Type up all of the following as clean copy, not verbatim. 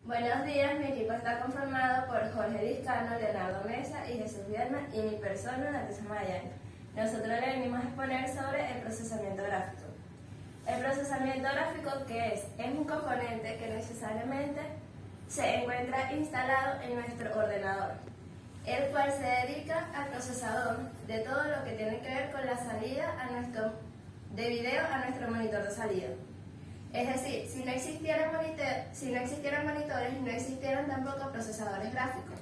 Buenos días, mi equipo está conformado por Jorge Vizcano, Leonardo Mesa y Jesús Viedma y mi persona, Natisa Magallanes. Nosotros le venimos a exponer sobre el procesamiento gráfico. El procesamiento gráfico, ¿qué es? Es un componente que necesariamente se encuentra instalado en nuestro ordenador, el cual se dedica al procesador de todo lo que tiene que ver con la salida de video a nuestro monitor de salida. Es decir, si no existieran monitores, no existieran tampoco procesadores gráficos,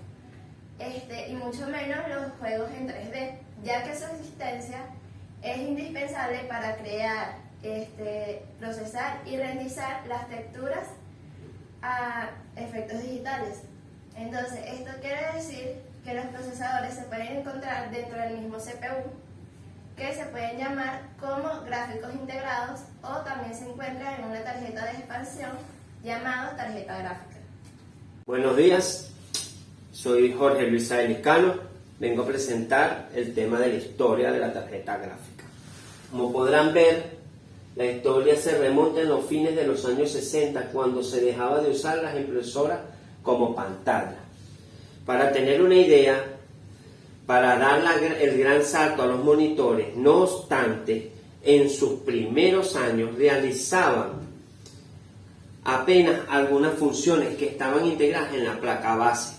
y mucho menos los juegos en 3D, ya que su existencia es indispensable para crear, procesar y renderizar las texturas a efectos digitales. Entonces, esto quiere decir que los procesadores se pueden encontrar dentro del mismo CPU, que se pueden llamar como gráficos integrados, o también se encuentran en una tarjeta de expansión llamada tarjeta gráfica. Buenos días, soy Jorge Luis Vizcano. Vengo a presentar el tema de la historia de la tarjeta gráfica. Como podrán ver, la historia se remonta en los fines de los años 60, cuando se dejaba de usar las impresoras como pantalla. Para tener una idea, para dar el gran salto a los monitores, no obstante, en sus primeros años realizaban apenas algunas funciones que estaban integradas en la placa base.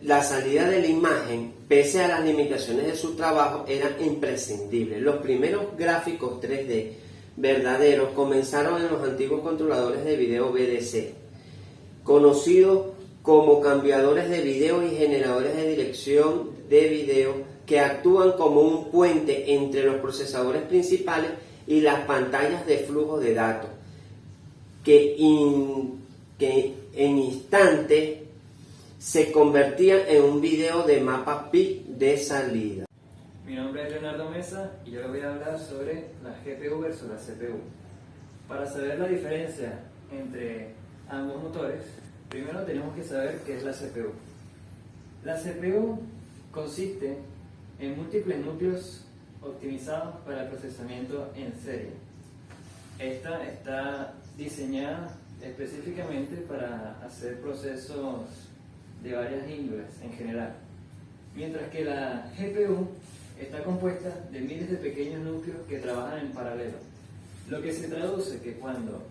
La salida de la imagen, pese a las limitaciones de su trabajo, era imprescindible. Los primeros gráficos 3D verdaderos comenzaron en los antiguos controladores de video VDC, conocidos como cambiadores de video y generadores de dirección de video, que actúan como un puente entre los procesadores principales y las pantallas de flujo de datos, que en instantes se convertían en un video de mapa PIC de salida. Mi nombre es Leonardo Mesa y yo les voy a hablar sobre la GPU versus la CPU. Para saber la diferencia entre ambos motores, primero tenemos que saber qué es la CPU. La CPU consiste en múltiples núcleos optimizados para el procesamiento en serie. Esta está diseñada específicamente para hacer procesos de varias índoles en general, mientras que la GPU está compuesta de miles de pequeños núcleos que trabajan en paralelo, lo que se traduce que cuando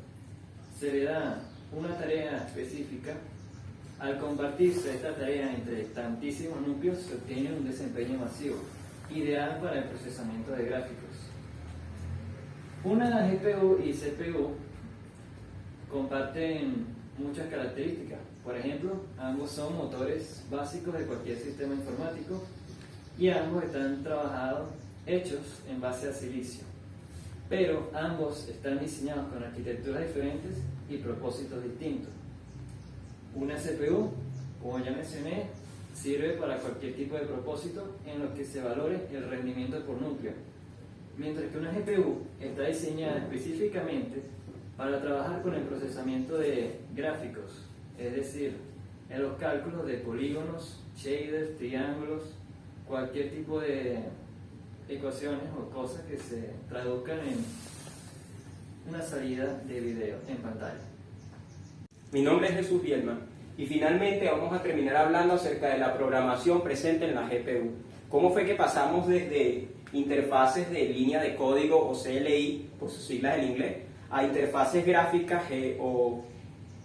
se le da una tarea específica, al compartirse esta tarea entre tantísimos núcleos, se obtiene un desempeño masivo, ideal para el procesamiento de gráficos. Una GPU y CPU comparten muchas características. Por ejemplo, ambos son motores básicos de cualquier sistema informático y ambos están hechos en base a silicio, pero ambos están diseñados con arquitecturas diferentes y propósitos distintos. Una CPU, como ya mencioné, sirve para cualquier tipo de propósito en lo que se valore el rendimiento por núcleo, mientras que una GPU está diseñada específicamente para trabajar con el procesamiento de gráficos, es decir, en los cálculos de polígonos, shaders, triángulos, cualquier tipo de ecuaciones o cosas que se traduzcan en una salida de video en pantalla. Mi nombre es Jesús Viedma y finalmente vamos a terminar hablando acerca de la programación presente en la GPU. ¿Cómo fue que pasamos desde interfaces de línea de código o CLI, por sus siglas en inglés, a interfaces gráficas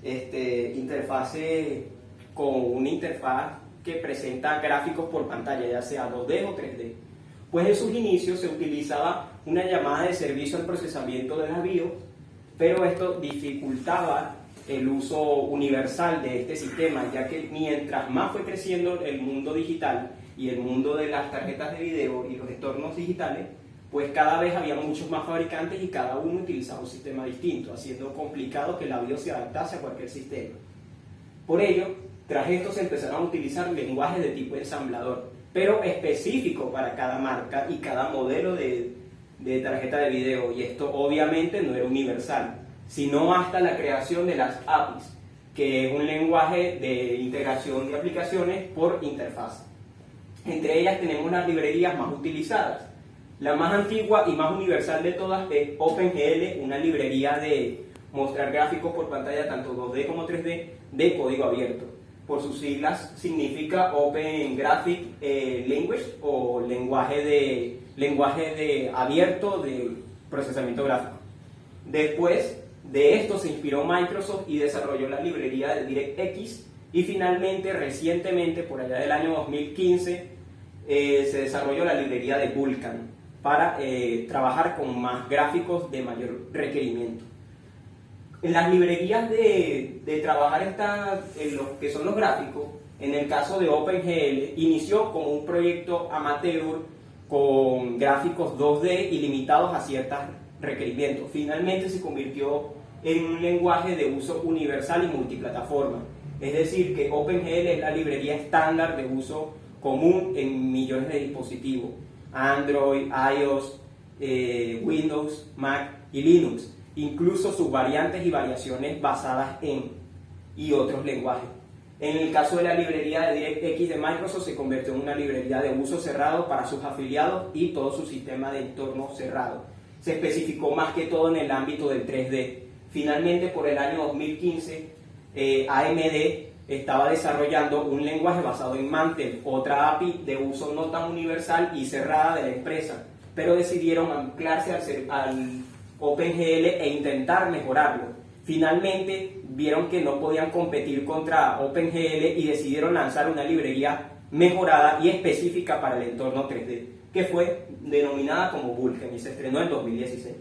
interfaces con una interfaz que presenta gráficos por pantalla, ya sea 2D o 3D? Pues en sus inicios se utilizaba una llamada de servicio al procesamiento de las BIOS, pero esto dificultaba el uso universal de este sistema, ya que mientras más fue creciendo el mundo digital y el mundo de las tarjetas de video y los entornos digitales, pues cada vez había muchos más fabricantes y cada uno utilizaba un sistema distinto, haciendo complicado que la BIOS se adaptase a cualquier sistema. Por ello, tras esto se empezaron a utilizar lenguajes de tipo ensamblador, pero específico para cada marca y cada modelo de tarjeta de video, y esto obviamente no era universal, sino hasta la creación de las APIs, que es un lenguaje de integración de aplicaciones por interfaz. Entre ellas tenemos las librerías más utilizadas. La más antigua y más universal de todas es OpenGL, una librería de mostrar gráficos por pantalla tanto 2D como 3D de código abierto. Por sus siglas significa Open Graphic Language o lenguaje de abierto de procesamiento gráfico. Después de esto se inspiró Microsoft y desarrolló la librería de DirectX, y finalmente, recientemente, por allá del año 2015, se desarrolló la librería de Vulkan para trabajar con más gráficos de mayor requerimiento. En las librerías de trabajar en lo que son los gráficos, en el caso de OpenGL, inició como un proyecto amateur con gráficos 2D y limitados a ciertos requerimientos. Finalmente se convirtió en un lenguaje de uso universal y multiplataforma. Es decir, que OpenGL es la librería estándar de uso común en millones de dispositivos: Android, iOS, Windows, Mac y Linux. Incluso sus variantes y variaciones basadas en y otros lenguajes. En el caso de la librería de DirectX de Microsoft, se convirtió en una librería de uso cerrado para sus afiliados y todo su sistema de entorno cerrado. Se especificó más que todo en el ámbito del 3D. Finalmente, por el año 2015, AMD estaba desarrollando un lenguaje basado en Mantle, otra API de uso no tan universal y cerrada de la empresa, pero decidieron anclarse al OpenGL e intentar mejorarlo. Finalmente vieron que no podían competir contra OpenGL y decidieron lanzar una librería mejorada y específica para el entorno 3D, que fue denominada como Vulkan y se estrenó en 2016.